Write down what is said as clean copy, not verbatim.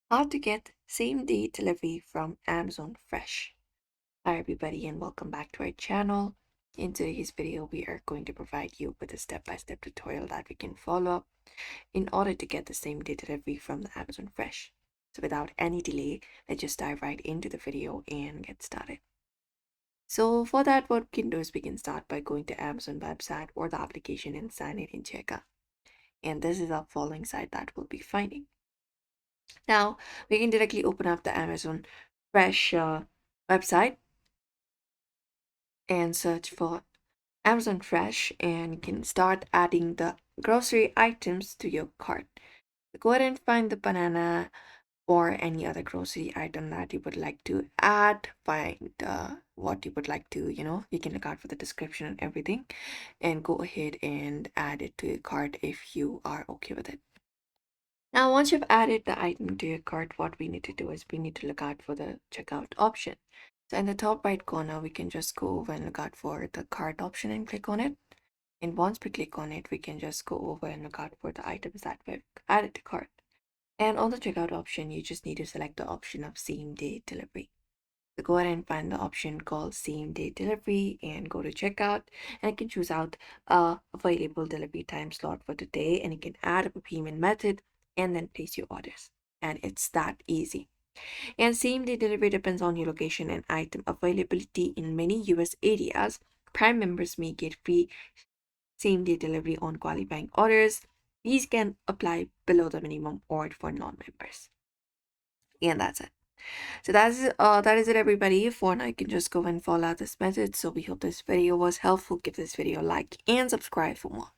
How to get same day delivery from Amazon Fresh. Hi everybody and welcome back to our channel. In today's video, we are going to provide you with a step-by-step tutorial that we can follow in order to get the same day delivery from the Amazon Fresh. So without any delay, let's just dive right into the video and get started. So for that, what we can do is we can start by going to Amazon website or the application and sign in checkout. And this is our following site that we'll be finding. Now, we can directly open up the Amazon Fresh website and search for Amazon Fresh, and you can start adding the grocery items to your cart. So go ahead and find the banana or any other grocery item that you would like to add. Find what you would like to, you can look out for the description and everything, and go ahead and add it to your cart if you are okay with it. Now, once you've added the item to your cart, what we need to do is we need to look out for the checkout option. So in the top right corner, we can just go over and look out for the cart option and click on it. And once we click on it, we can just go over and look out for the items that we've added to cart. And on the checkout option, you just need to select the option of same day delivery. So go ahead and find the option called same day delivery and go to checkout, and you can choose out a available delivery time slot for today, and you can add up a payment method and then place your orders. And it's that easy. And same day delivery depends on your location and item availability. In many US areas, Prime members may get free same day delivery on qualifying orders. These can apply below the minimum order for non-members. And that's it. So that is it everybody. For now, you can just go and follow this method. So we hope this video was helpful. Give this video a like and subscribe for more.